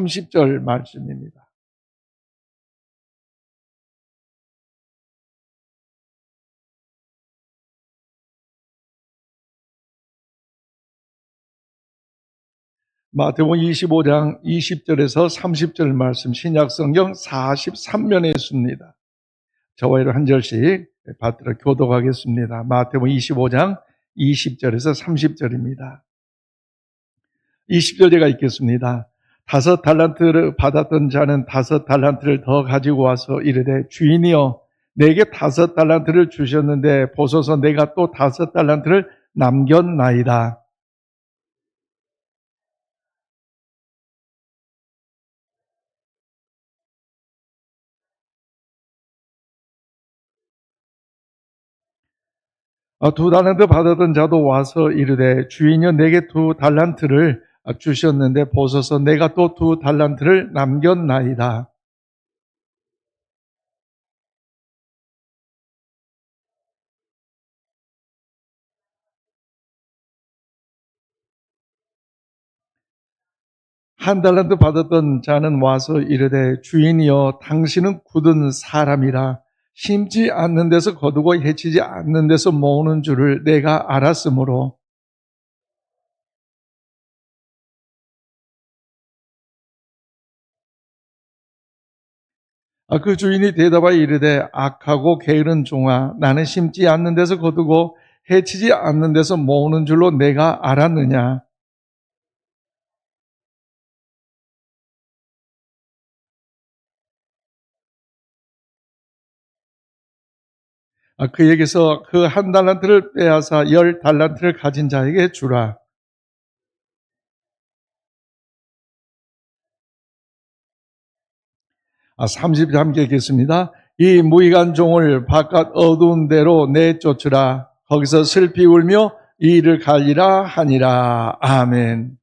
30절 말씀입니다. 마태복음 25장 20절에서 30절 말씀, 신약성경 43면에 있습니다. 저와 한 절씩 받들어 교독하겠습니다. 마태복음 25장 20절에서 30절입니다. 20절 제가 읽겠습니다. 5달란트를 받았던 자는 5달란트를 더 가지고 와서 이르되 주인이여 내게 5달란트를 주셨는데 보소서 내가 또 5달란트를 남겼나이다. 두 달란트 받았던 자도 와서 이르되 주인이여 내게 2달란트를 주셨는데 보소서 내가 또 2달란트를 남겼나이다. 한 달란트 받았던 자는 와서 이르되 주인이여 당신은 굳은 사람이라 심지 않는 데서 거두고 해치지 않는 데서 모으는 줄을 내가 알았으므로 그 주인이 대답하여 이르되 악하고 게으른 종아 나는 심지 않는 데서 거두고 해치지 않는 데서 모으는 줄로 내가 알았느냐. 그에게서 그 한 달란트를 빼앗아 10달란트를 가진 자에게 주라. 33개 읽겠습니다. 이 무익한 종을 바깥 어두운 데로 내쫓으라. 거기서 슬피 울며 이를 갈리라 하니라. 아멘.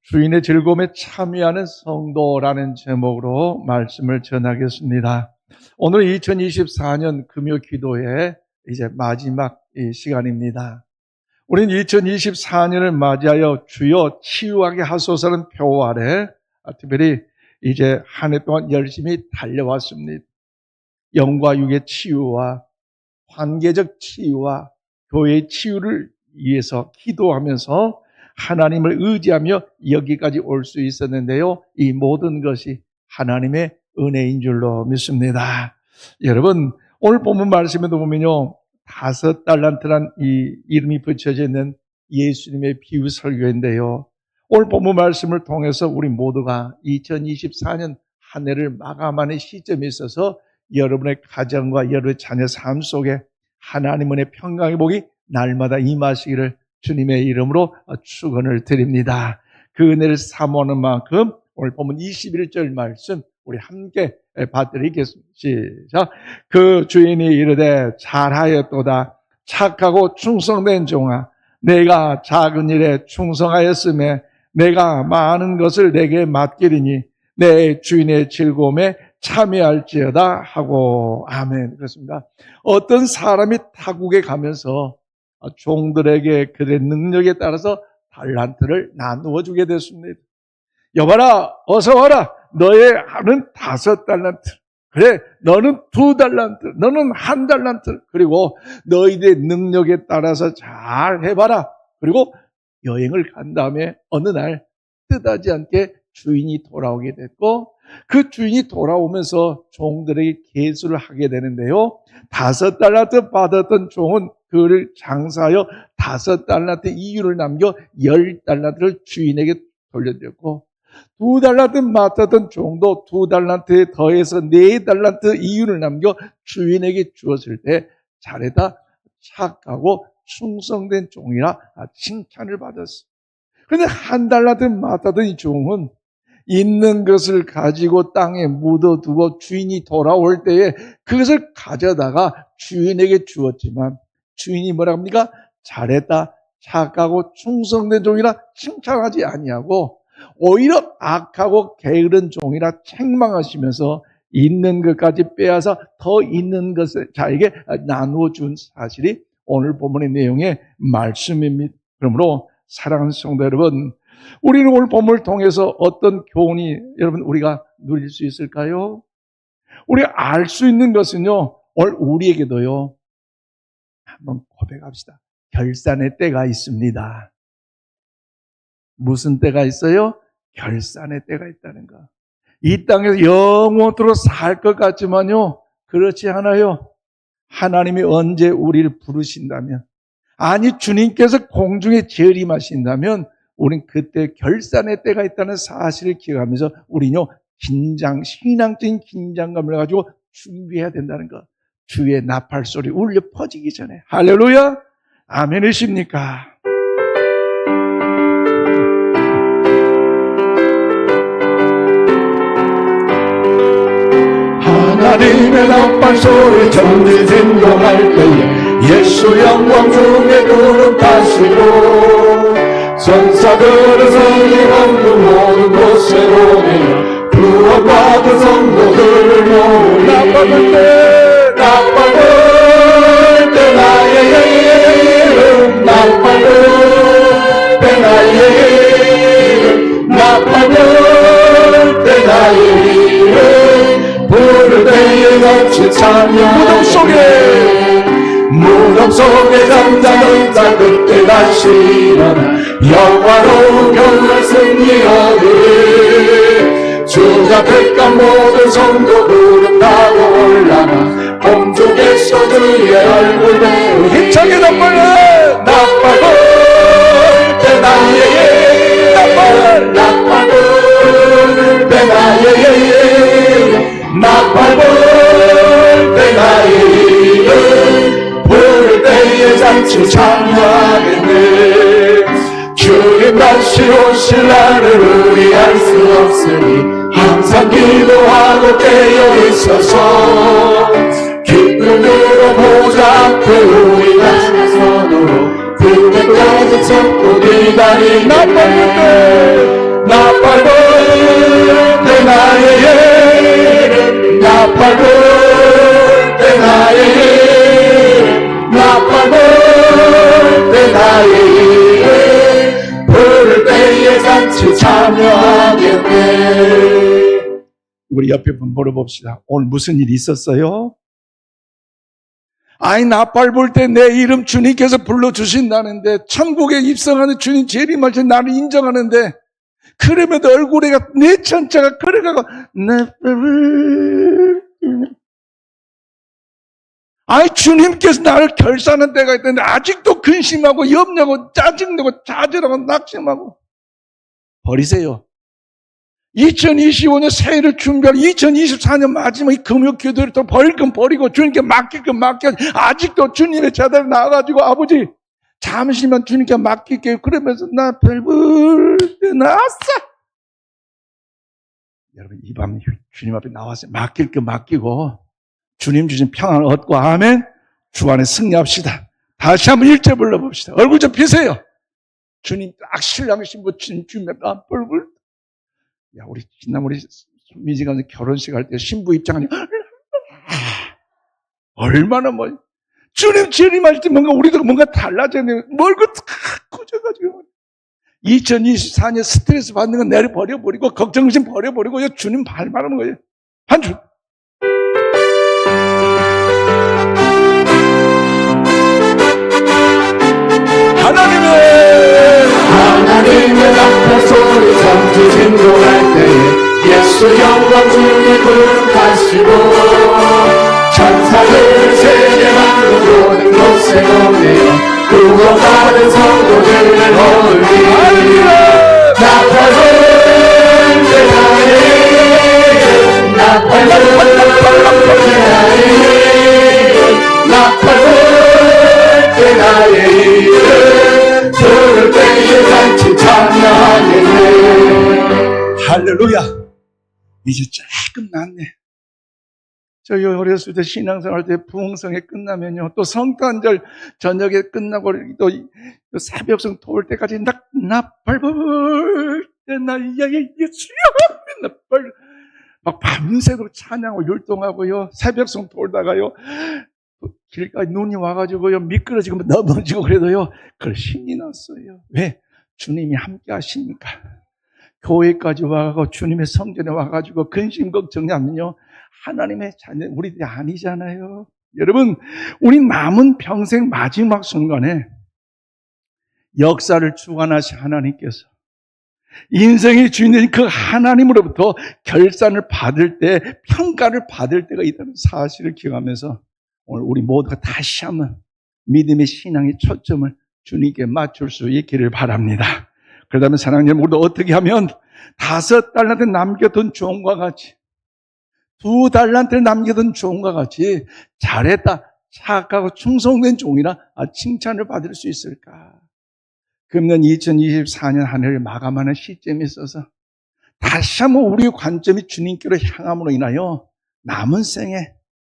주인의 즐거움에 참여하는 성도라는 제목으로 말씀을 전하겠습니다. 오늘 2024년 금요 기도의 이제 마지막 시간입니다. 우리는 2024년을 맞이하여 주여 치유하게 하소서라는 표 아래 특별히 이제 한 해 동안 열심히 달려왔습니다. 영과 육의 치유와 관계적 치유와 교회의 치유를 위해서 기도하면서 하나님을 의지하며 여기까지 올 수 있었는데요. 이 모든 것이 하나님의 은혜인 줄로 믿습니다. 여러분, 오늘 본문 말씀에도 보면요. 5달란트란 이 이름이 붙여져 있는 예수님의 비유 설교인데요. 오늘 본문 말씀을 통해서 우리 모두가 2024년 한 해를 마감하는 시점에 있어서 여러분의 가정과 여러분의 자녀 삶 속에 하나님의 평강의 복이 날마다 임하시기를 주님의 이름으로 축원을 드립니다. 그 은혜를 사모하는 만큼 오늘 본문 21절 말씀 우리 함께 받드리겠습니다. 시작. 그 주인이 이르되 잘하였도다 착하고 충성된 종아 내가 작은 일에 충성하였음에 내가 많은 것을 내게 맡기리니 내 주인의 즐거움에 참여할지어다 하고 아멘. 그렇습니다. 어떤 사람이 타국에 가면서 종들에게 그들의 능력에 따라서 달란트를 나누어 주게 됐습니다. 여봐라 어서 와라 너의 하는 5달란트 그래 너는 2달란트 너는 1달란트 그리고 너희들의 능력에 따라서 잘 해봐라. 그리고 여행을 간 다음에 어느 날 뜻하지 않게 주인이 돌아오게 됐고 그 주인이 돌아오면서 종들에게 계수를 하게 되는데요. 5달란트 받았던 종은 그를 장사하여 5달란트 이윤을 남겨 10달란트를 주인에게 돌려드렸고 2달란트 맡았던 종도 2달란트에 더해서 4달란트 이윤을 남겨 주인에게 주었을 때 잘했다 착하고 충성된 종이라 칭찬을 받았어. 그런데 1달란트 맡았던 이 종은 있는 것을 가지고 땅에 묻어두고 주인이 돌아올 때에 그것을 가져다가 주인에게 주었지만 주인이 뭐라 합니까? 잘했다 착하고 충성된 종이라 칭찬하지 아니하고 오히려 악하고 게으른 종이라 책망하시면서 있는 것까지 빼앗아 더 있는 것을 자에게 나누어 준 사실이 오늘 본문의 내용의 말씀입니다. 그러므로 사랑하는 성도 여러분, 우리는 오늘 본문을 통해서 어떤 교훈이 여러분 우리가 누릴 수 있을까요? 우리가 알 수 있는 것은요, 오늘 우리에게도요, 한번 고백합시다. 결산의 때가 있습니다. 무슨 때가 있어요? 결산의 때가 있다는 거. 이 땅에서 영원토록 살 것 같지만요, 그렇지 않아요. 하나님이 언제 우리를 부르신다면, 아니 주님께서 공중에 재림하신다면 우린 그때 결산의 때가 있다는 사실을 기억하면서 우리는요, 신앙적인 긴장감을 가지고 준비해야 된다는 것. 주의 나팔 소리 울려 퍼지기 전에. 할렐루야! 아멘이십니까? 하나님의 나팔 소리 전지 진동할 때에 예수 영광 중에 거룩하시고 천사들은 성령 없는 모든 곳에 오며 구원받은 성도들을 모으니 나팔 불 때 나의 이름 나팔 불 때 나의 이름 나팔 불 때 나의 이름 부를 때에 같이 참여 무덤 속에 잠자는 자 그때 다시 일어나 영화로운 경을 승리 얻으리 주가 택한 모든 성도들은 나도 올라가 공중에서 주의 얼굴 배우 힘차게 나팔 불 때 나의 나팔 불 때 나의 나팔 불 때 나의 부를 때에 잔치 참여하겠네 주님 다시 오실 날을 우리 알 수 없으니 항상 기도하고 깨어 있어서 기쁨으로 보좌 앞에 우리 다시 서도록 그때까지 참고 기다리겠네 나팔 불 때 나의 나팔 불 때 나의 나팔 불 때 나의 부를 때에 잔치 참여하겠네. 우리 옆에 분 물어봅시다. 오늘 무슨 일이 있었어요? 아니 나팔 불 때 내 이름 주님께서 불러주신다는데 천국에 입성하는 주님 재림할 때 나를 인정하는데 그러면도 얼굴에 내 천자가 그래가고 아니 주님께서 나를 결산하는 때가 있는데 아직도 근심하고 염려하고 짜증내고 좌절하고 낙심하고 버리세요. 2025년 새해를 준비할 2024년 마지막 이 금요 기도를 또 버릴 건 버리고 주님께 맡길 건 맡겨. 아직도 주님의 제자리에 나와가지고 아버지 잠시만 주님께 맡길게요. 그러면서 나 별불 나왔어. 여러분 이 밤 주님 앞에 나와서 맡길 거 맡기고 주님 주신 평안을 얻고 아멘. 주 안에 승리합시다. 다시 한번 1절 불러봅시다. 얼굴 좀 피세요. 주님 딱 신랑 신부 주님의 뿔뿔. 야 우리 지난 우리 미지가 결혼식 할 때 신부 입장하니 얼마나 뭐 주님 재림할 때 뭔가 우리도 뭔가 달라졌네요. 멀고 탁 커져가지고 2024년 스트레스 받는 건 내려 버려버리고 걱정심 버려버리고 주님 발만하는 거예요. 한 줄. 하나님의 나팔 소리 전지 진동할 때에 예수 영광 중에 거룩하시고 천사들 세계 만국 모든 곳에 오며 구원받은 성도들을 어울리 나팔 불 때 나의 나팔 불 때 나의 나팔 불 때 나의 부를 때에 잔치 참여하겠네. 할렐루야. 이제 조금 낫네. 저희 어렸을 때 신앙생활 때 부흥성회 끝나면요 또 성탄절 저녁에 끝나고 또 새벽성 도울 때까지 나팔 불 때 나의 예수여 나팔 막 밤새도록 찬양하고 율동하고요 새벽성 돌다가요 길가에 눈이 와가지고요 미끄러지고 넘어지고 그래도요 그걸 신이 났어요. 왜? 주님이 함께 하십니까? 교회까지 와가지고 주님의 성전에 와가지고 근심 걱정하면요, 하나님의 자녀 우리들이 아니잖아요. 여러분, 우리 남은 평생 마지막 순간에 역사를 주관하신 하나님께서 인생의 주인인 그 하나님으로부터 결산을 받을 때, 평가를 받을 때가 있다는 사실을 기억하면서 오늘 우리 모두가 다시 한번 믿음의 신앙의 초점을 주님께 맞출 수 있기를 바랍니다. 그러다면 사랑하는 여러분, 우리도 어떻게 하면 5달란트 남겨둔 종과 같이, 2달란트를 남겨둔 종과 같이 잘했다, 착하고 충성된 종이라 칭찬을 받을 수 있을까? 금년 2024년 한 해를 마감하는 시점에 있어서 다시 한번 우리의 관점이 주님께로 향함으로 인하여 남은 생에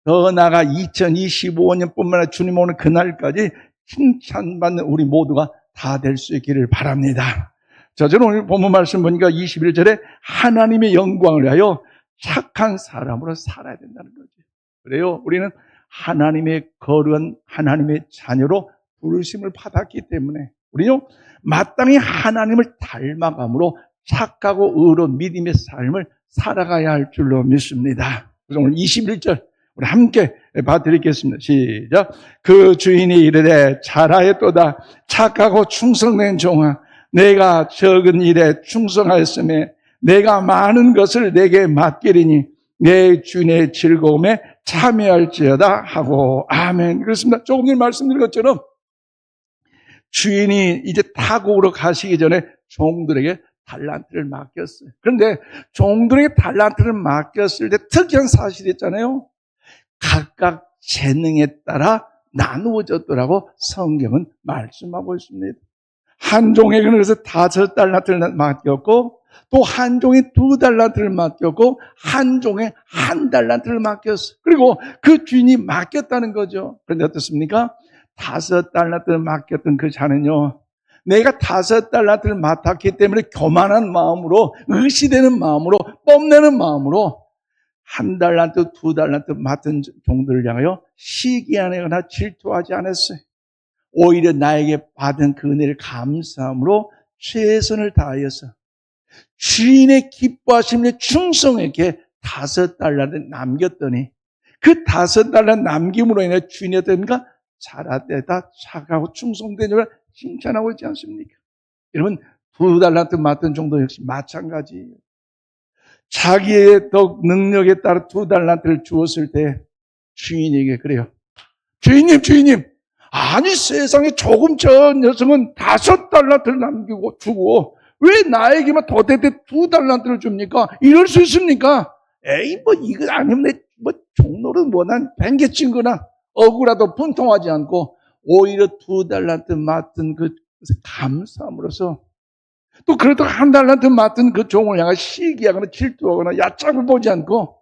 더 나아가 2025년뿐만 아니라 주님 오는 그날까지 칭찬받는 우리 모두가 다 될 수 있기를 바랍니다. 자, 저는 오늘 본문 말씀 보니까 21절에 하나님의 영광을 위하여 착한 사람으로 살아야 된다는 거죠. 그래요, 우리는 하나님의 거룩한 하나님의 자녀로 부르심을 받았기 때문에 우리는 마땅히 하나님을 닮아감으로 착하고 의로운 믿음의 삶을 살아가야 할 줄로 믿습니다. 그래서 오늘 21절 우리 함께 봐드리겠습니다. 시작. 그 주인이 이르되 잘하였도다. 착하고 충성된 종아, 내가 적은 일에 충성하였으며 내가 많은 것을 내게 맡기리니 내 주인의 즐거움에 참여할지어다 하고. 아멘. 그렇습니다. 조금 전에 말씀드린 것처럼 주인이 이제 타국으로 가시기 전에 종들에게 달란트를 맡겼어요. 그런데 종들에게 달란트를 맡겼을 때 특이한 사실이 있잖아요. 각각 재능에 따라 나누어졌더라고 성경은 말씀하고 있습니다. 한 종에게는 그래서 5달란트를 맡겼고, 또 한 종에 2달란트를 맡겼고, 한 종에 1달란트를 맡겼어요. 그리고 그 주인이 맡겼다는 거죠. 그런데 어떻습니까? 5달란트를 맡겼던 그 자는요, 내가 5달란트를 맡았기 때문에 교만한 마음으로, 의시되는 마음으로, 뽐내는 마음으로 1달란트, 2달란트 맡은 종들을 향하여 시기하거나 질투하지 않았어요. 오히려 나에게 받은 그 은혜를 감사함으로 최선을 다하여서 주인의 기뻐하심에 충성에게 5달란트를 남겼더니 그 5달란트 남김으로 인해 주인이 어떤가? 잘하되다, 착하고 충성된 자를 칭찬하고 있지 않습니까? 여러분, 2달란트 맡은 종도 역시 마찬가지예요. 자기의 덕 능력에 따라 2달란트를 주었을 때 주인에게 그래요. 주인님, 아니 세상에 조금 전 여성은 5달란트를 남기고 주고 왜 나에게만 도대체 2달란트를 줍니까? 이럴 수 있습니까? 에이, 이거 아니면 내 종로는 난 뱅개친 거나 억울하도 분통하지 않고 오히려 2달란트 맡은 그 감사함으로써, 또 그래도 1달란트 맡은 그 종을 향해 시기하거나 질투하거나 얕잡을 보지 않고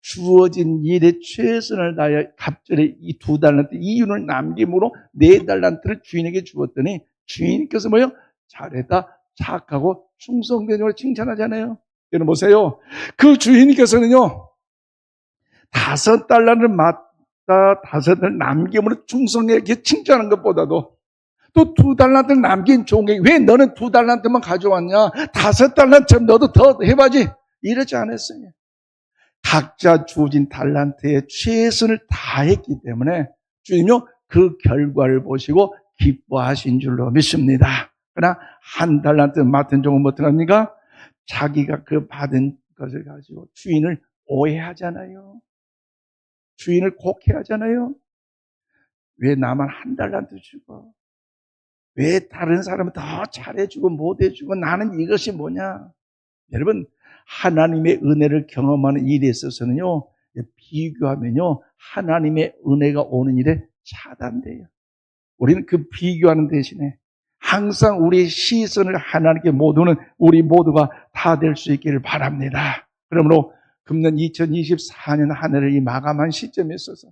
주어진 일에 최선을 다하여 갑절에 이 2달란트 이윤을 남김으로 4달란트를 주인에게 주었더니 주인께서 뭐요? 잘했다, 착하고 충성된 종을 칭찬하잖아요. 여러분 보세요. 그 주인께서는요, 5달란트를 맡다 5달란트를 남김으로 충성에게 칭찬하는 것보다도 또 2달란트를 남긴 종에게 왜 너는 2달란트만 가져왔냐? 5달란트 너도 더 해봐야지. 이러지 않았어요. 각자 주어진 달란트에 최선을 다했기 때문에 주님요, 그 결과를 보시고 기뻐하신 줄로 믿습니다. 그러나 1달란트 맡은 종은 어떡합니까? 자기가 그 받은 것을 가지고 주인을 오해하잖아요. 주인을 곡해하잖아요. 왜 나만 1달란트 주고, 왜 다른 사람은 더 잘해주고 못해주고 나는 이것이 뭐냐? 여러분, 하나님의 은혜를 경험하는 일에 있어서는요, 비교하면요, 하나님의 은혜가 오는 일에 차단돼요. 우리는 그 비교하는 대신에 항상 우리의 시선을 하나님께 모두는 우리 모두가 다 될 수 있기를 바랍니다. 그러므로 금년 2024년 한 해를 이 마감한 시점에 있어서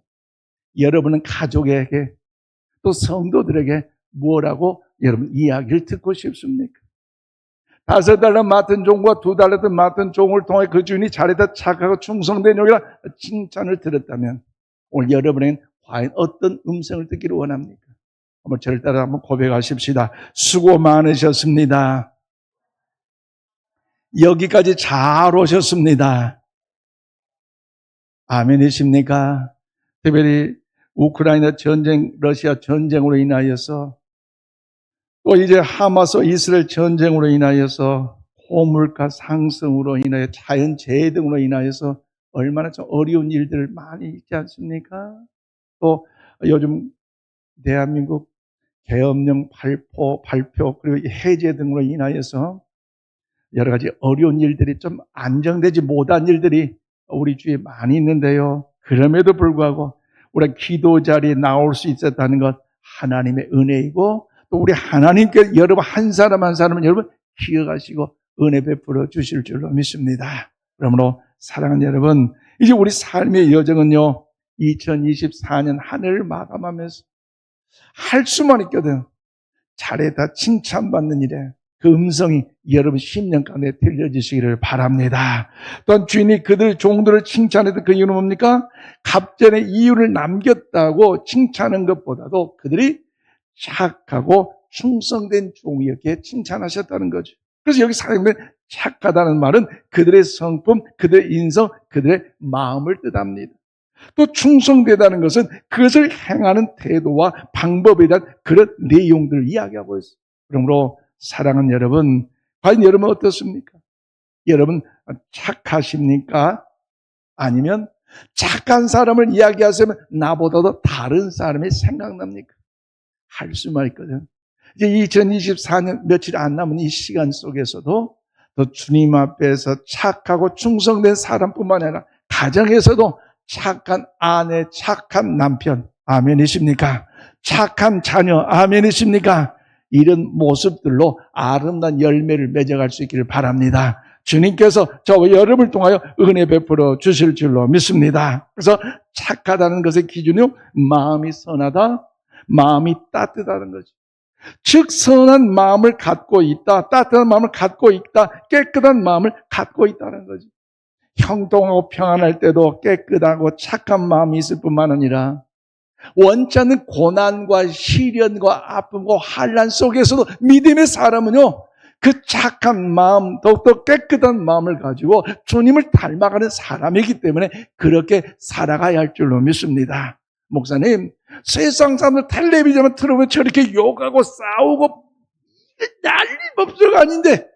여러분은 가족에게 또 성도들에게 뭐라고 여러분 이야기를 듣고 싶습니까? 5달란트 맡은 종과 2달란트 맡은 종을 통해 그 주인이 잘했다, 착하고 충성된 종이라 칭찬을 들었다면 오늘 여러분은 과연 어떤 음성을 듣기를 원합니까? 한번 저를 따라 한번 고백하십시다. 수고 많으셨습니다. 여기까지 잘 오셨습니다. 아멘이십니까? 특별히 우크라이나 전쟁, 러시아 전쟁으로 인하여서 또 이제 하마스 이스라엘 전쟁으로 인하여서 고물가 상승으로 인하여 자연재해 등으로 인하여서 얼마나 좀 어려운 일들 많이 있지 않습니까? 또 요즘 대한민국 계엄령 발표 그리고 해제 등으로 인하여서 여러 가지 어려운 일들이 좀 안정되지 못한 일들이 우리 주위에 많이 있는데요. 그럼에도 불구하고 우리가 기도 자리에 나올 수 있었다는 것 하나님의 은혜이고 또 우리 하나님께 여러분 한 사람 한 사람은 여러분 기억하시고 은혜 베풀어 주실 줄로 믿습니다. 그러므로 사랑하는 여러분, 이제 우리 삶의 여정은요 2024년 한 해를 마감하면서 할 수만 있거든. 잘했다 칭찬받는 일에 그 음성이 여러분 10년 가운데 들려주시기를 바랍니다. 또한 주인이 그들 종들을 칭찬했던 그 이유는 뭡니까? 갑전에 이유를 남겼다고 칭찬하는 것보다도 그들이 착하고 충성된 종이었기에 칭찬하셨다는 거죠. 그래서 여기 사용된 착하다는 말은 그들의 성품, 그들의 인성, 그들의 마음을 뜻합니다. 또 충성되다는 것은 그것을 행하는 태도와 방법에 대한 그런 내용들을 이야기하고 있어요. 그러므로 사랑하는 여러분, 과연 여러분 어떻습니까? 여러분 착하십니까? 아니면 착한 사람을 이야기하시면 나보다도 다른 사람이 생각납니까? 할 수만 있거든. 이제 2024년 며칠 안 남은 이 시간 속에서도 또 주님 앞에서 착하고 충성된 사람뿐만 아니라 가정에서도 착한 아내, 착한 남편, 아멘이십니까? 착한 자녀, 아멘이십니까? 이런 모습들로 아름다운 열매를 맺어갈 수 있기를 바랍니다. 주님께서 저와 여러분을 통하여 은혜 베풀어 주실 줄로 믿습니다. 그래서 착하다는 것의 기준이 마음이 선하다, 마음이 따뜻하다는 거죠. 즉 선한 마음을 갖고 있다, 따뜻한 마음을 갖고 있다, 깨끗한 마음을 갖고 있다는 거죠. 형통하고 평안할 때도 깨끗하고 착한 마음이 있을 뿐만 아니라 원치 않는 고난과 시련과 아픔과 환난 속에서도 믿음의 사람은요 그 착한 마음, 더욱더 깨끗한 마음을 가지고 주님을 닮아가는 사람이기 때문에 그렇게 살아가야 할 줄로 믿습니다. 목사님, 세상 사람들 텔레비전을 틀어보면 저렇게 욕하고 싸우고 난리법석 아닌데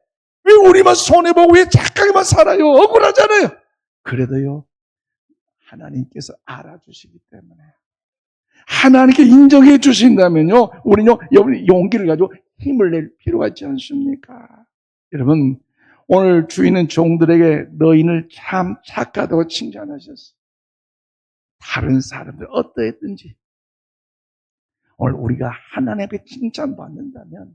왜 우리만 손해보고 왜 착하게만 살아요? 억울하잖아요. 그래도요 하나님께서 알아주시기 때문에 하나님께 인정해 주신다면요 우리는 용기를 가지고 힘을 낼 필요가 있지 않습니까? 여러분 오늘 주인은 종들에게 너희는 참 착하다고 칭찬하셨어요. 다른 사람들 어떠했든지 오늘 우리가 하나님 앞에 칭찬받는다면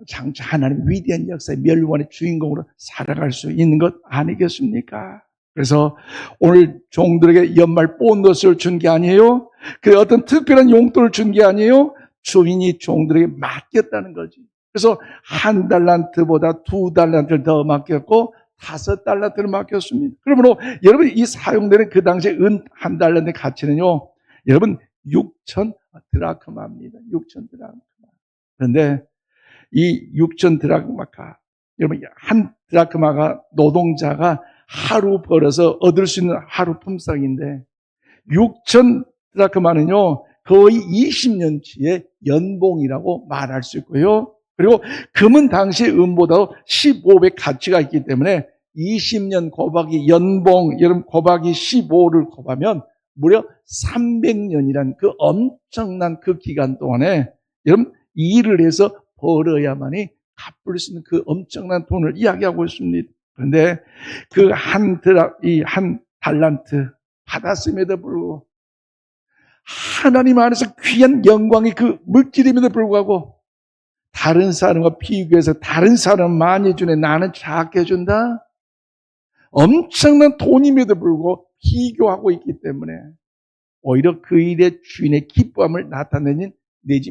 장차 하나님 위대한 역사의 멸관의 주인공으로 살아갈 수 있는 것 아니겠습니까? 그래서 오늘 종들에게 연말 보너스를 준 게 아니에요. 그 어떤 특별한 용돈을 준 게 아니에요. 주인이 종들에게 맡겼다는 거지. 그래서 1달란트보다 2달란트를 더 맡겼고 5달란트를 맡겼습니다. 그러므로 여러분 이 사용되는 그 당시에 은 1달란트의 가치는요. 여러분 6천 드라크마입니다. 6천 드라크마. 그런데 이 6천 드라크마가 여러분 한 드라크마가 노동자가 하루 벌어서 얻을 수 있는 하루 품삯인데 6천 드라크마는요 거의 20년치의 연봉이라고 말할 수 있고요. 그리고 금은 당시 은보다 15배 가치가 있기 때문에 20년 곱하기 연봉, 여러분 곱하기 15를 곱하면 무려 300년이란 그 엄청난 그 기간 동안에 여러분 일을 해서 벌어야만이 갚을 수 있는 그 엄청난 돈을 이야기하고 있습니다. 그런데 그 한 달란트 받았음에도 불구하고 하나님 안에서 귀한 영광이 그 물질임에도 불구하고 다른 사람과 비교해서 다른 사람 많이 주네 나는 작게 준다? 엄청난 돈임에도 불구하고 비교하고 있기 때문에 오히려 그 일의 주인의 기뻐함을 나타내지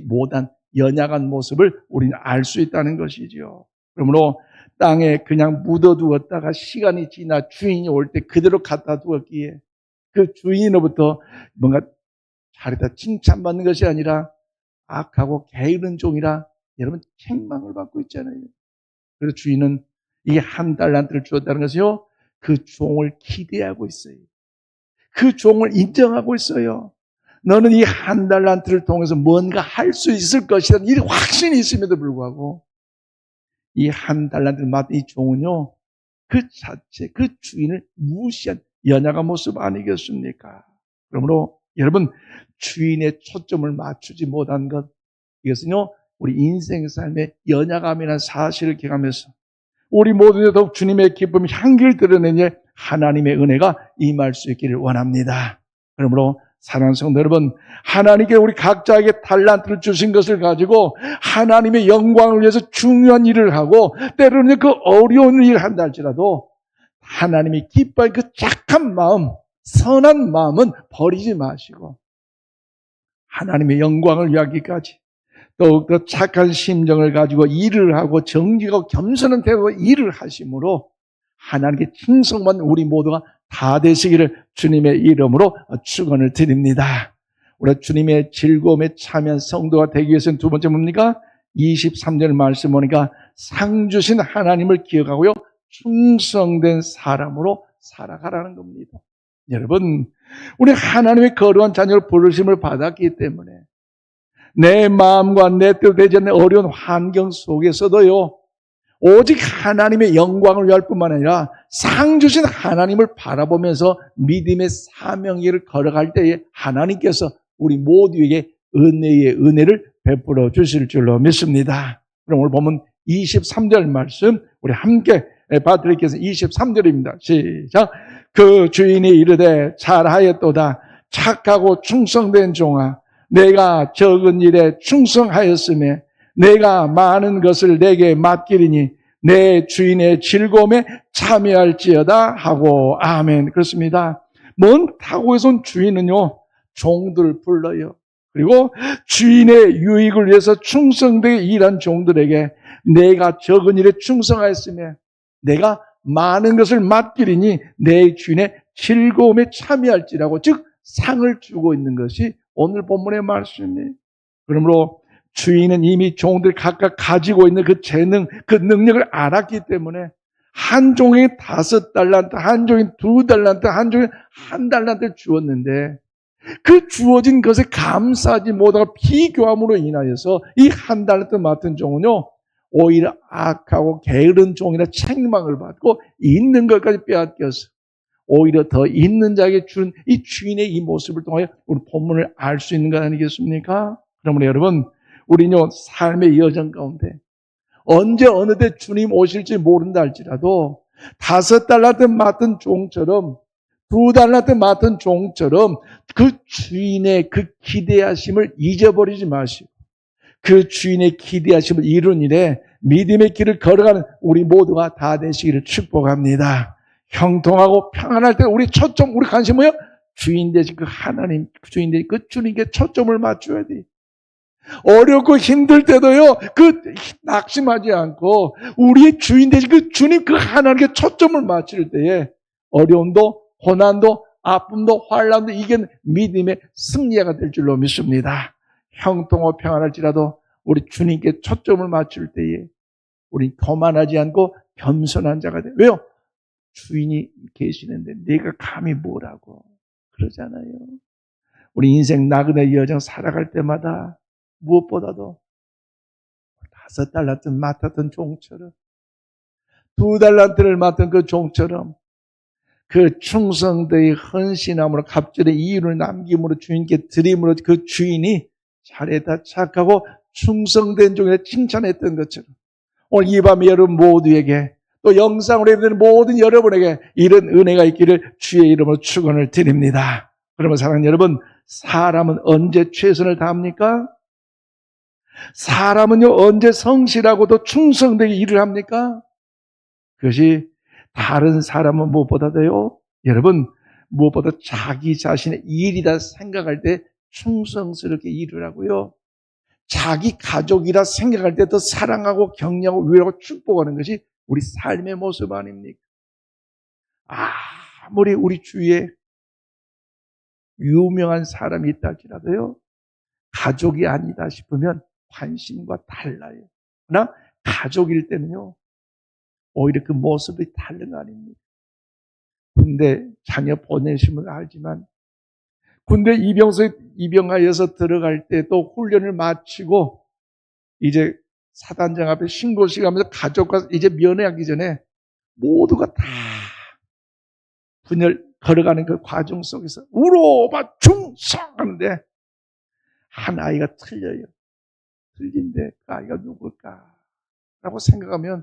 못한 연약한 모습을 우리는 알 수 있다는 것이죠. 그러므로 땅에 그냥 묻어두었다가 시간이 지나 주인이 올 때 그대로 갖다 두었기에 그 주인으로부터 뭔가 잘했다 칭찬받는 것이 아니라 악하고 게으른 종이라 여러분 책망을 받고 있잖아요. 그래서 주인은 이 한 달란트를 주었다는 것이요, 그 종을 기대하고 있어요. 그 종을 인정하고 있어요. 너는 이 한 달란트를 통해서 뭔가 할 수 있을 것이라는 이 확신이 있음에도 불구하고 이 한 달란트를 맡은 이 종은요, 그 자체, 그 주인을 무시한 연약한 모습 아니겠습니까? 그러므로 여러분, 주인의 초점을 맞추지 못한 것, 이것은요, 우리 인생 삶의 연약함이라는 사실을 기억하면서 우리 모두가 더욱 주님의 기쁨, 향기를 드러내니 하나님의 은혜가 임할 수 있기를 원합니다. 그러므로 사랑하는 성도 여러분, 하나님께 우리 각자에게 달란트를 주신 것을 가지고 하나님의 영광을 위해서 중요한 일을 하고 때로는 그 어려운 일을 한다 할지라도 하나님이 기뻐할 그 착한 마음, 선한 마음은 버리지 마시고 하나님의 영광을 위하기까지 더욱더 착한 심정을 가지고 일을 하고 정직하고 겸손한 태도로 일을 하심으로 하나님께 칭송받는 우리 모두가 다 되시기를 주님의 이름으로 축원을 드립니다. 우리 주님의 즐거움에 참여한 성도가 되기 위해서는 두 번째 뭡니까? 23절 말씀 보니까 상 주신 하나님을 기억하고요, 충성된 사람으로 살아가라는 겁니다. 여러분, 우리 하나님의 거룩한 자녀로 부르심을 받았기 때문에 내 마음과 내 뜻 되지 않는 어려운 환경 속에서도요, 오직 하나님의 영광을 위할 뿐만 아니라 상 주신 하나님을 바라보면서 믿음의 사명길을 걸어갈 때에 하나님께서 우리 모두에게 은혜의 은혜를 베풀어 주실 줄로 믿습니다. 그럼 오늘 보면 23절 말씀 우리 함께 봐드리겠습니다. 23절입니다. 시작. 그 주인이 이르되 잘하였도다. 착하고 충성된 종아, 내가 적은 일에 충성하였으며 내가 많은 것을 내게 맡기리니 내 주인의 즐거움에 참여할지어다 하고 아멘. 그렇습니다. 먼 타국에서 온 주인은요, 종들을 불러요. 그리고 주인의 유익을 위해서 충성되게 일한 종들에게 내가 적은 일에 충성하였으며 내가 많은 것을 맡기리니 내 주인의 즐거움에 참여할지라고, 즉 상을 주고 있는 것이 오늘 본문의 말씀이에요. 그러므로 주인은 이미 종들이 각각 가지고 있는 그 재능, 그 능력을 알았기 때문에 한 종에게 5달란트, 한 종에게 2달란트, 한 종에게 1달란트를 주었는데 그 주어진 것에 감사하지 못하고 비교함으로 인하여서 이 1달란트 맡은 종은요, 오히려 악하고 게으른 종이라 책망을 받고 있는 것까지 빼앗겨서 오히려 더 있는 자에게 준 이 주인의 이 모습을 통하여 우리 본문을 알 수 있는 것 아니겠습니까? 그러므로 여러분, 우리는 삶의 여정 가운데 언제 어느 때 주님 오실지 모른다 할지라도 5달란트 맡은 종처럼 2달란트 맡은 종처럼 그 주인의 그 기대하심을 잊어버리지 마시고 그 주인의 기대하심을 이룬 일에 믿음의 길을 걸어가는 우리 모두가 다 되시기를 축복합니다. 형통하고 평안할 때 우리 초점, 우리 관심은 뭐예요? 주인 되신 그 하나님, 주인 되신 그 주님께 초점을 맞춰야 돼. 어렵고 힘들 때도요, 그 낙심하지 않고 우리의 주인 되신 그 주님, 그 하나님께 초점을 맞출 때에 어려움도 고난도 아픔도 환난도 이긴 믿음의 승리가 될 줄로 믿습니다. 형통하고 평안할지라도 우리 주님께 초점을 맞출 때에 우리 거만하지 않고 겸손한 자가 돼. 왜요? 주인이 계시는데 내가 감히 뭐라고 그러잖아요. 우리 인생 나그네 여정 살아갈 때마다 무엇보다도 5달란트 맡았던 종처럼 2달란트를 맡은 그 종처럼 그 충성되의 헌신함으로 갑절의 이유를 남김으로 주인께 드림으로 그 주인이 잘했다 착하고 충성된 종에 칭찬했던 것처럼 오늘 이 밤에 여러분 모두에게 또 영상으로 예배드리는 모든 여러분에게 이런 은혜가 있기를 주의 이름으로 축원을 드립니다. 그러면 사랑하는 여러분, 사람은 언제 최선을 다합니까? 사람은요 언제 성실하고도 충성되게 일을 합니까? 그것이 다른 사람은 무엇보다도요, 여러분, 무엇보다 자기 자신의 일이다 생각할 때 충성스럽게 일을 하고요, 자기 가족이라 생각할 때 더 사랑하고 격려하고 위로하고 축복하는 것이 우리 삶의 모습 아닙니까? 아무리 우리 주위에 유명한 사람이 있다 할지라도요, 가족이 아니다 싶으면 관심과 달라요. 그러나 가족일 때는요, 오히려 그 모습이 다른 거 아닙니까? 군대 자녀 보내시면 알지만, 군대 입영하여서 들어갈 때 또 훈련을 마치고 이제 사단장 앞에 신고식 하면서 가족과 이제 면회하기 전에 모두가 다 분열 걸어가는 그 과정 속에서 우로바 충성하는데 한 아이가 틀려요. 틀린데 그 아이가 누굴까? 라고 생각하면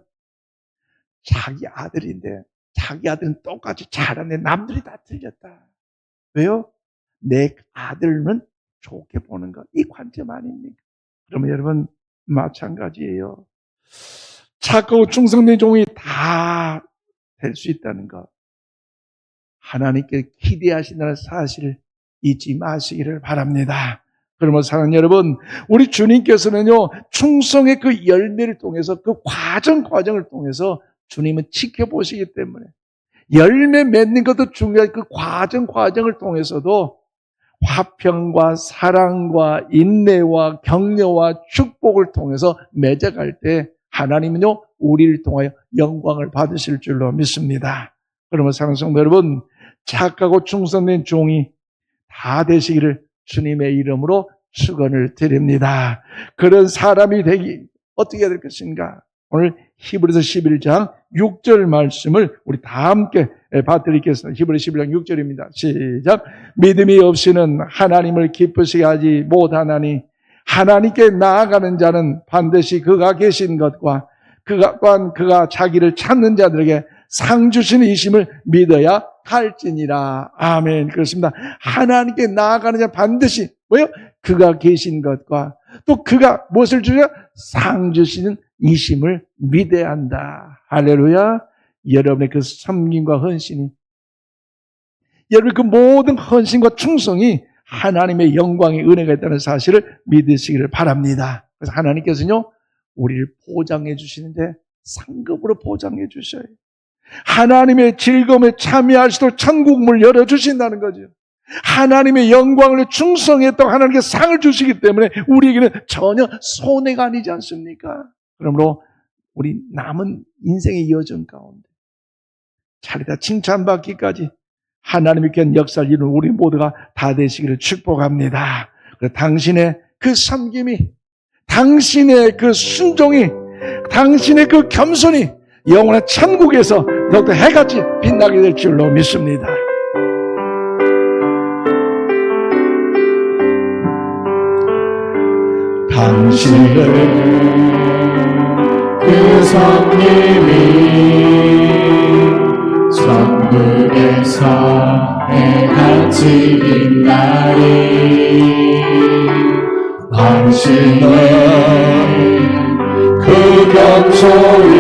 자기 아들인데 자기 아들은 똑같이 잘하는데 남들이 다 틀렸다. 왜요? 내 아들은 좋게 보는 것. 이 관점 아닙니까? 그러면 여러분 마찬가지예요. 착하고 충성된 종이 다 될 수 있다는 것. 하나님께 기대하신다는 사실을 잊지 마시기를 바랍니다. 그러면 사랑하는 여러분, 우리 주님께서는요, 충성의 그 열매를 통해서 그 과정을 통해서 주님은 지켜보시기 때문에 열매 맺는 것도 중요한 그 과정을 통해서도 화평과 사랑과 인내와 격려와 축복을 통해서 맺어갈 때 하나님은요, 우리를 통하여 영광을 받으실 줄로 믿습니다. 그러면 사랑하는 성도 여러분, 착하고 충성된 종이 다 되시기를 주님의 이름으로 축원을 드립니다. 그런 사람이 되기 어떻게 해야 될 것인가? 오늘 히브리서 11장 6절 말씀을 우리 다 함께 봐드리겠습니다. 히브리서 11장 6절입니다. 시작. 믿음이 없이는 하나님을 기쁘시게 하지 못하나니 하나님께 나아가는 자는 반드시 그가 계신 것과 그가 자기를 찾는 자들에게 상 주시는 이심을 믿어야 할지니라. 아멘. 그렇습니다. 하나님께 나아가는 자 반드시 뭐요? 그가 계신 것과 또 그가 무엇을 주냐? 상 주시는 이심을 믿어야 한다. 할렐루야. 여러분의 그 섬김과 헌신이, 여러분의 그 모든 헌신과 충성이 하나님의 영광의 은혜가 있다는 사실을 믿으시기를 바랍니다. 그래서 하나님께서는요, 우리를 보장해 주시는데 상급으로 보장해 주셔요. 하나님의 즐거움에 참여할 수 있도록 천국문을 열어주신다는 거죠. 하나님의 영광을 충성했다고 하나님께 상을 주시기 때문에 우리에게는 전혀 손해가 아니지 않습니까? 그러므로 우리 남은 인생의 여정 가운데 자리다 칭찬받기까지 하나님의 귀한 역사를 이루는 우리 모두가 다 되시기를 축복합니다. 당신의 그 섬김이, 당신의 그 순종이, 당신의 그 겸손이 영원한 천국에서 더욱더 해같이 빛나게 될 줄로 믿습니다. 당신의 그 섬김이 천국에서 해같이 빛나리. 당신의 그 겸손이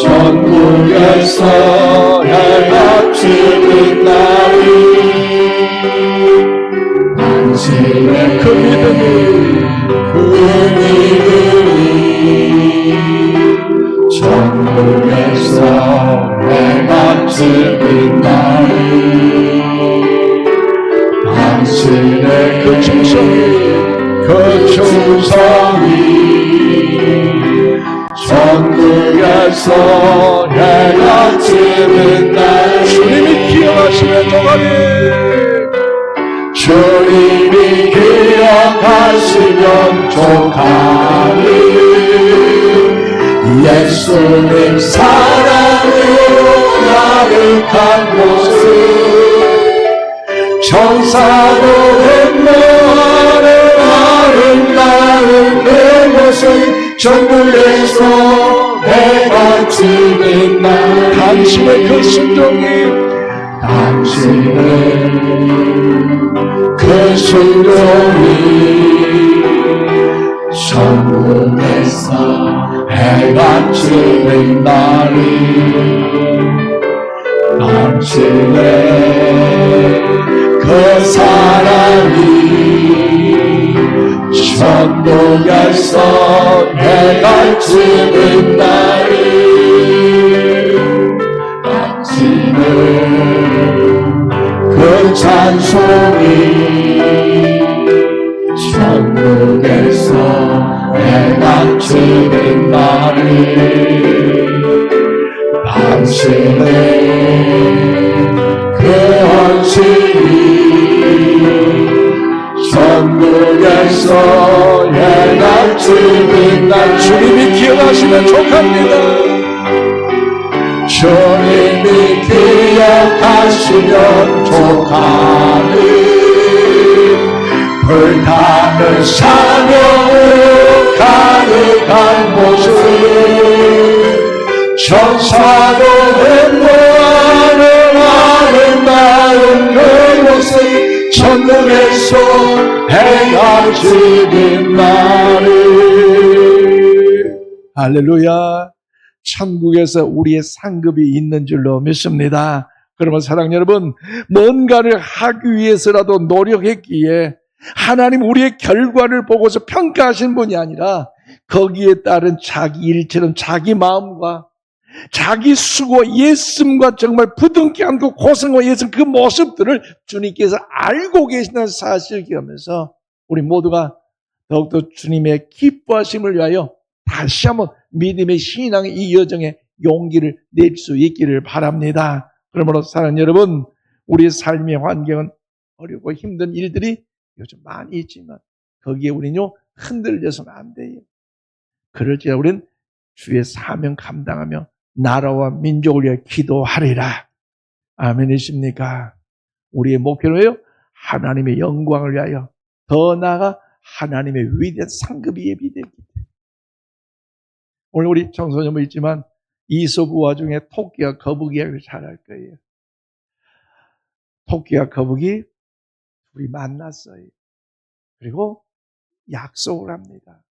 천국에서 해같이 빛나리. 당신의 그 믿음이 천국에서 해같이 빛나리. 당신의 그 충성이 천국에서 해같이 빛나리. 주님이 기억하시면 좋아하니, 주님이 기억하시면 족하니. 예수님 사랑으로 가득한 모습, 천사도 흠모하는 아름다운 그 모습, 천국에서 해같이 빛나. 당신의 그 순종이, 당신의 그 순종이 천국에서 해같이 빛나리. 당신의 그 사랑이 천국에서 해같이 빛나리. 당신의 그 찬송이 당신의 그 헌신이 천국에서 해같이 빛난 주님이 기억하시면 족합니다. 주님이 기억하시면 족하는 불타는 사명으로 가득한 모습 천사도 흠모하는 아름다운 그 모습 천국에서 해같이 빛나는 할렐루야. 천국에서 우리의 상급이 있는 줄로 믿습니다. 그러면 사랑하는 여러분, 뭔가를 하기 위해서라도 노력했기에 하나님 우리의 결과를 보고서 평가하신 분이 아니라 거기에 따른 자기 일처럼 자기 마음과 자기 수고, 예씀과 정말 부둥켜 안고 고생과 예씀 그 모습들을 주님께서 알고 계신다는 사실을 기억하면서 우리 모두가 더욱더 주님의 기뻐하심을 위하여 다시 한번 믿음의 신앙의 이 여정에 용기를 낼 수 있기를 바랍니다. 그러므로 사랑하는 여러분, 우리의 삶의 환경은 어렵고 힘든 일들이 요즘 많이 있지만 거기에 우리는요 흔들려서는 안 돼요. 그럴지라도 우리는 주의 사명 감당하며 나라와 민족을 위해 기도하리라. 아멘이십니까? 우리의 목표는요 하나님의 영광을 위하여 더 나아가 하나님의 위대한 상급이 예비되기. 오늘 우리 청소년도 있지만 이솝우화 중에 토끼와 거북이 이야기를 잘 할 거예요. 토끼와 거북이 둘이 만났어요. 그리고 약속을 합니다.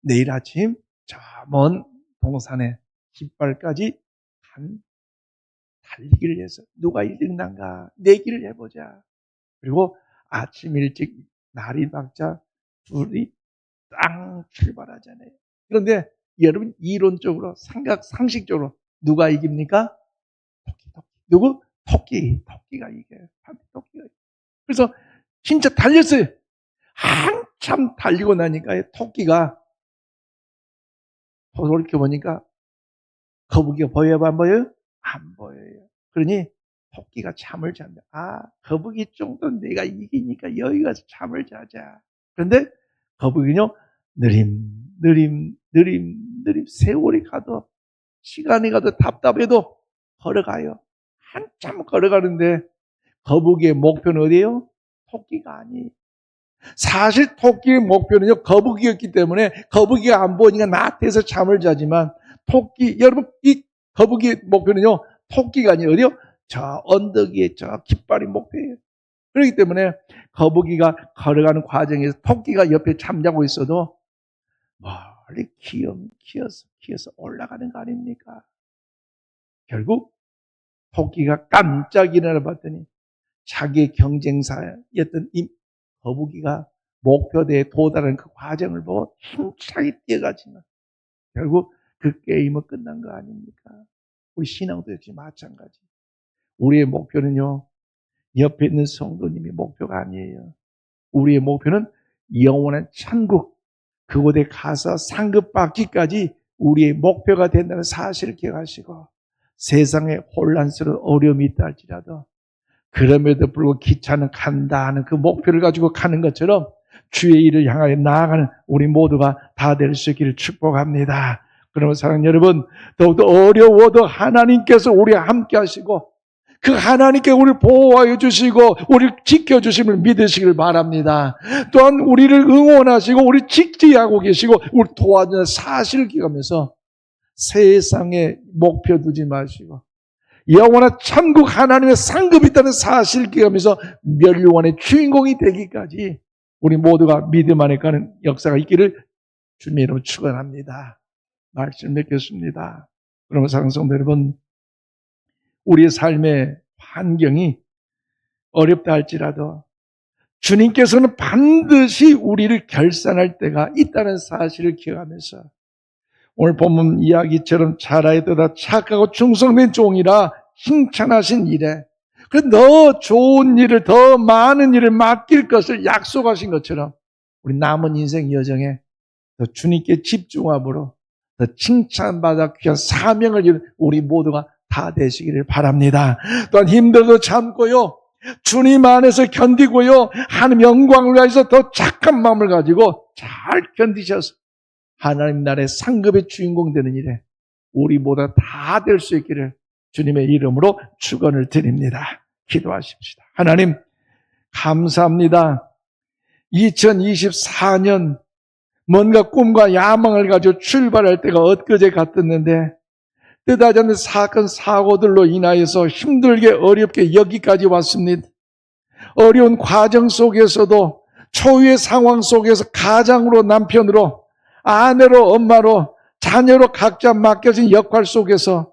내일 아침 저 먼 동산에 깃발까지 달리기를 해서 누가 1등 난가 내기를 해보자. 그리고 아침 일찍 날이 밝자 둘이 땅 출발하잖아요. 그런데 여러분 이론적으로 상식적으로 누가 이깁니까? 토끼. 누구? 토끼가 이겨요. 토끼가. 그래서 진짜 달렸어요. 한참 달리고 나니까 토끼가 돌이켜보니까 거북이가 보여요? 안 보여요? 안 보여요. 그러니 토끼가 잠을 잔다. 아, 거북이 정도 내가 이기니까 여기 가서 잠을 자자. 그런데 거북이는요, 느림, 세월이 가도, 시간이 가도 답답해도 걸어가요. 한참 걸어가는데, 거북이의 목표는 어디예요? 토끼가 아니에요. 사실 토끼의 목표는요, 거북이였기 때문에 거북이가 안 보니까 나태해서 잠을 자지만 여러분, 이 거북이의 목표는요, 토끼가 아니에요. 어디요? 저 언덕 위에 저 깃발이 목표예요. 그렇기 때문에 거북이가 걸어가는 과정에서 토끼가 옆에 잠자고 있어도 멀리 키어서 올라가는 거 아닙니까? 결국 토끼가 깜짝 일어나 봤더니 자기의 경쟁사였던 이 거북이가 목표대에 도달하는 그 과정을 보고 힘차게 뛰어가지만 결국 그 게임은 끝난 거 아닙니까? 우리 신앙도 역시 마찬가지. 우리의 목표는요, 옆에 있는 성도님의 목표가 아니에요. 우리의 목표는 영원한 천국, 그곳에 가서 상급받기까지 우리의 목표가 된다는 사실을 기억하시고 세상에 혼란스러운 어려움이 있다 할지라도 그럼에도 불구하고 기차는 간다 하는 그 목표를 가지고 가는 것처럼 주의 일을 향하여 나아가는 우리 모두가 다 될 수 있기를 축복합니다. 그러면 사랑하는 여러분, 더욱더 어려워도 하나님께서 우리와 함께 하시고 그 하나님께 우리를 보호하여 주시고 우리를 지켜주심을 믿으시길 바랍니다. 또한 우리를 응원하시고 우리를 지지하고 계시고 우리를 도와주는 사실을 기억하면서 세상에 목표 두지 마시고 영원한 천국 하나님의 상급이 있다는 사실을 기억하면서 멸류관의 주인공이 되기까지 우리 모두가 믿음 안에 가는 역사가 있기를 주님의 이름으로 축원합니다. 말씀 맺겠습니다. 그러면 사랑하는 성도 여러분, 우리의 삶의 환경이 어렵다 할지라도 주님께서는 반드시 우리를 결산할 때가 있다는 사실을 기억하면서 오늘 본문 이야기처럼 잘하였도다 착하고 충성된 종이라 칭찬하신 일에 그래서 더 좋은 일을 더 많은 일을 맡길 것을 약속하신 것처럼 우리 남은 인생 여정에 더 주님께 집중함으로 더 칭찬받아 귀한 사명을 이룬 우리 모두가 다 되시기를 바랍니다. 또한 힘들어도 참고요, 주님 안에서 견디고요, 하나님 영광을 위해서 더 착한 마음을 가지고 잘 견디셔서 하나님 나라의 상급의 주인공 되는 일에 우리 모두 다 될 수 있기를 주님의 이름으로 축원을 드립니다. 기도하십시다. 하나님 감사합니다. 2024년 뭔가 꿈과 야망을 가지고 출발할 때가 엊그제 같았는데 뜻하지 않는 사건 사고들로 인하여서 힘들게 어렵게 여기까지 왔습니다. 어려운 과정 속에서도 초유의 상황 속에서 가장으로, 남편으로, 아내로, 엄마로, 자녀로 각자 맡겨진 역할 속에서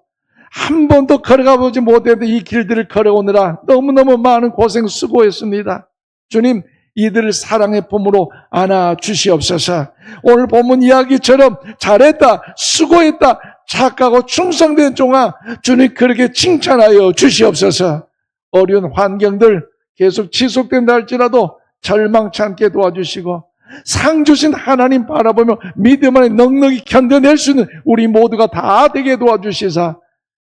한 번도 걸어가 보지 못했던 이 길들을 걸어오느라 너무너무 많은 고생 수고했습니다. 주님, 이들을 사랑의 품으로 안아 주시옵소서. 오늘 본문 이야기처럼 잘했다, 수고했다, 착하고 충성된 종아, 주님 그렇게 칭찬하여 주시옵소서. 어려운 환경들 계속 지속된다 할지라도 절망치 않게 도와주시고 상 주신 하나님 바라보며 믿음 안에 넉넉히 견뎌낼 수 있는 우리 모두가 다 되게 도와주시사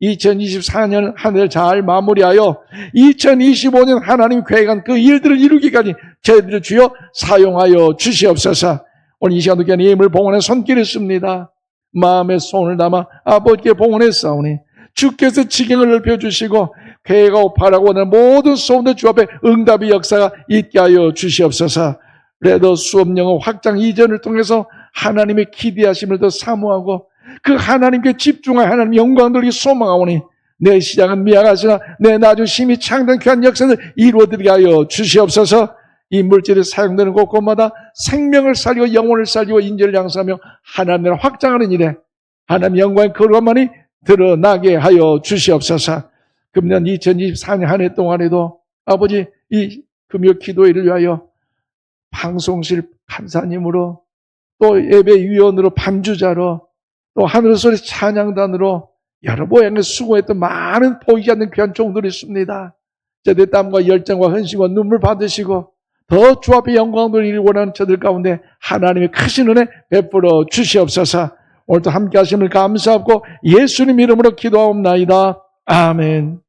2024년 한 해를 잘 마무리하여 2025년 하나님 계획한 그 일들을 이루기까지 저희들을 주여 사용하여 주시옵소서. 오늘 이 시간도 귀한 예물 봉헌의 손길을 씁니다. 마음의 손을 담아 아버지께 봉헌했사오니 주께서 지경을 넓혀주시고 계획하고 바라고 하는 모든 소원들 주 앞에 응답의 역사가 있게 하여 주시옵소서. 레더 수업 영어 확장 이전을 통해서 하나님의 기대하심을 더 사모하고 그 하나님께 집중하여 하나님 영광 돌리기 소망하오니 내 시작은 미약하시나 내 나중 심히 창단 귀한 역사를 이루어드리게 하여 주시옵소서. 이 물질이 사용되는 곳곳마다 생명을 살리고 영혼을 살리고 인재를 양성하며 하나님을 확장하는 일에 하나님 영광의 거룩함만이 드러나게 하여 주시옵소서. 금년 2024년 한 해 동안에도 아버지 이 금요 기도회를 위하여 방송실 간사님으로 또 예배위원으로 반주자로 또 하늘소리 찬양단으로 여러 모양의 수고했던 많은 보이지 않는 귀한 종들이 있습니다. 저들의 땀과 열정과 헌신과 눈물 받으시고 더 주 앞에 영광 돌리기를 원하는 저들 가운데 하나님의 크신 은혜 베풀어 주시옵소서. 오늘도 함께 하심을 감사하고 예수님 이름으로 기도하옵나이다. 아멘.